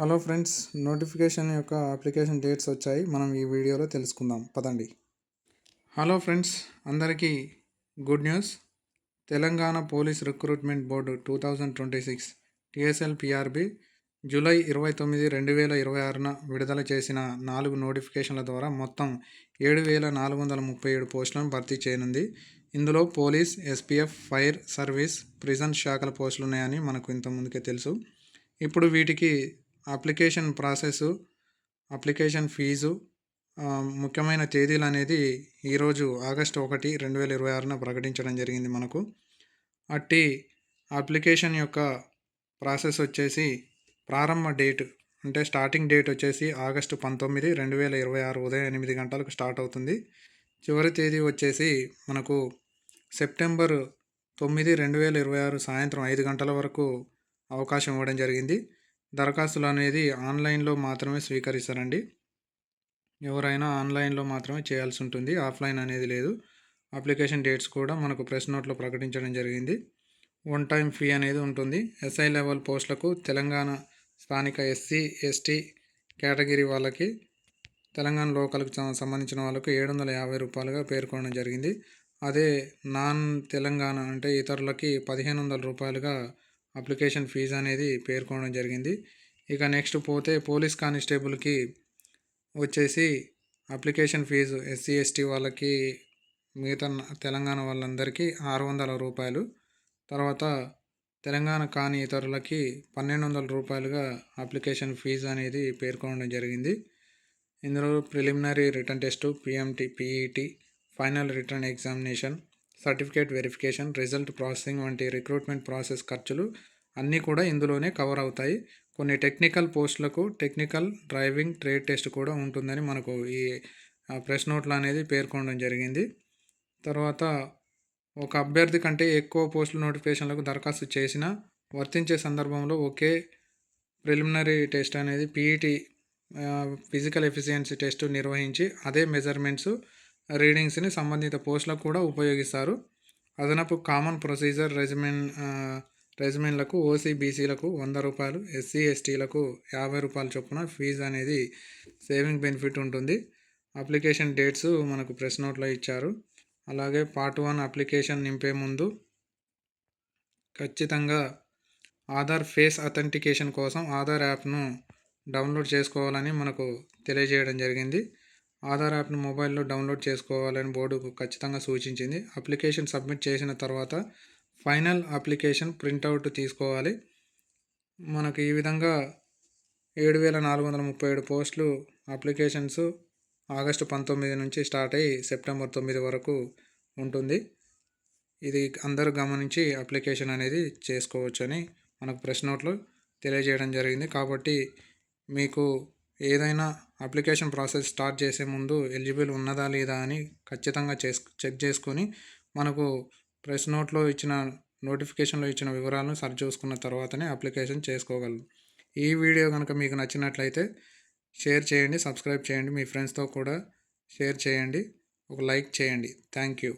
Hello friends, notification యొక్క application dates వచ్చాయి. మనం ఈ వీడియోలో తెలుసుకుందాం పదండి. హలో ఫ్రెండ్స్, అందరికీ good news. Telangana police recruitment board 2026 TSL-PRB July 29, 2026న విడుదల చేసిన 4 నోటిఫికేషన్ల ద్వారా మొత్తం 7,437 పోస్టులను భర్తీ చేయనుంది. ఇందులో police, SPF, fire service, prison శాఖల పోస్టులు ఉన్నాయని మనకు ఇంతకుముందుకే తెలుసు. ఇప్పుడు వీటికి అప్లికేషన్ ప్రాసెస్, అప్లికేషన్ ఫీజు, ముఖ్యమైన తేదీలు అనేది ఈరోజు ఆగస్టు 1, 2026న ప్రకటించడం జరిగింది. మనకు అట్టి అప్లికేషన్ యొక్క ప్రాసెస్ వచ్చేసి ప్రారంభ డేట్ అంటే స్టార్టింగ్ డేట్ వచ్చేసి ఆగస్టు 19, 2026 ఉదయం 8 గంటలకు స్టార్ట్ అవుతుంది. చివరి తేదీ వచ్చేసి మనకు సెప్టెంబర్ 9, 2026 సాయంత్రం 5 గంటల వరకు అవకాశం ఇవ్వడం జరిగింది. దరఖాస్తులు అనేది ఆన్లైన్లో మాత్రమే స్వీకరిస్తారండి. ఎవరైనా ఆన్లైన్లో మాత్రమే చేయాల్సి ఉంటుంది, ఆఫ్లైన్ అనేది లేదు. అప్లికేషన్ డేట్స్ కూడా మనకు ప్రెస్ నోట్లో ప్రకటించడం జరిగింది. వన్ టైం ఫీ అనేది ఉంటుంది. SI లెవెల్ పోస్టులకు తెలంగాణ స్థానిక SC, ST కేటగిరీ వాళ్ళకి, తెలంగాణ లోకల్కి సంబంధించిన వాళ్ళకు 750 రూపాయలుగా పేర్కొనడం జరిగింది. అదే నాన్ తెలంగాణ అంటే ఇతరులకి 1500 రూపాయలుగా అప్లికేషన్ ఫీజు అనేది పేర్కొనడం జరిగింది. ఇక నెక్స్ట్ పోతే పోలీస్ కానిస్టేబుల్కి వచ్చేసి అప్లికేషన్ ఫీజు SC, ST వాళ్ళకి, మిగతా తెలంగాణ వాళ్ళందరికీ 600 రూపాయలు. తర్వాత తెలంగాణ కాని ఇతరులకి 1200 రూపాయలుగా అప్లికేషన్ ఫీజు అనేది పేర్కొనడం జరిగింది. ఇందులో preliminary return test, PMT, PET, final written examination, certificate verification, result processing వంటి రిక్రూట్మెంట్ ప్రాసెస్ ఖర్చులు అన్నీ కూడా ఇందులోనే కవర్ అవుతాయి. కొన్ని టెక్నికల్ పోస్టులకు టెక్నికల్, డ్రైవింగ్, ట్రేడ్ టెస్ట్ కూడా ఉంటుందని మనకు ఈ ప్రెస్ నోట్లో అనేది పేర్కొనడం జరిగింది. తర్వాత ఒక అభ్యర్థి కంటే ఎక్కువ పోస్టుల నోటిఫికేషన్లకు దరఖాస్తు చేసిన వర్తించే సందర్భంలో ఒకే ప్రిలిమినరీ టెస్ట్ అనేది PET ఫిజికల్ ఎఫిషియన్సీ టెస్ట్ నిర్వహించి అదే మెజర్మెంట్స్, రీడింగ్స్ని సంబంధిత పోస్టులకు కూడా ఉపయోగిస్తారు. అదనపు కామన్ ప్రొసీజర్ రెజిమెంట్లకు OC, BCలకు 100 రూపాయలు, SC, STలకు 50 రూపాయల చొప్పున ఫీజు అనేది సేవింగ్ బెనిఫిట్ ఉంటుంది. అప్లికేషన్ డేట్స్ మనకు ప్రెస్ నోట్లో ఇచ్చారు. అలాగే పార్ట్ 1 అప్లికేషన్ నింపే ముందు ఖచ్చితంగా ఆధార్ ఫేస్ అథెంటికేషన్ కోసం ఆధార్ యాప్ను డౌన్లోడ్ చేసుకోవాలని మనకు తెలియజేయడం జరిగింది. ఆధార్ యాప్ను మొబైల్లో డౌన్లోడ్ చేసుకోవాలని బోర్డు ఖచ్చితంగా సూచించింది. అప్లికేషన్ సబ్మిట్ చేసిన తర్వాత ఫైనల్ అప్లికేషన్ ప్రింట్అవుట్ తీసుకోవాలి. మనకు ఈ విధంగా 7,437 పోస్టులు అప్లికేషన్స్ ఆగస్టు 19 నుంచి స్టార్ట్ అయ్యి సెప్టెంబర్ 9 వరకు ఉంటుంది. ఇది అందరూ గమనించి అప్లికేషన్ అనేది చేసుకోవచ్చని మనకు ప్రెస్ నోట్లో తెలియజేయడం జరిగింది. కాబట్టి మీకు ఏదైనా అప్లికేషన్ ప్రాసెస్ స్టార్ట్ చేసే ముందు ఎలిజిబుల్ ఉన్నదా లేదా అని ఖచ్చితంగా చెక్ చేసుకొని మనకు ప్రెస్ నోట్లో ఇచ్చిన నోటిఫికేషన్లో ఇచ్చిన వివరాలను సరి చూసుకున్న తర్వాతనే అప్లికేషన్ చేసుకోగలరు. ఈ వీడియో కనుక మీకు నచ్చినట్లయితే షేర్ చేయండి, సబ్స్క్రైబ్ చేయండి, మీ ఫ్రెండ్స్తో కూడా షేర్ చేయండి, ఒక లైక్ చేయండి. Thank you.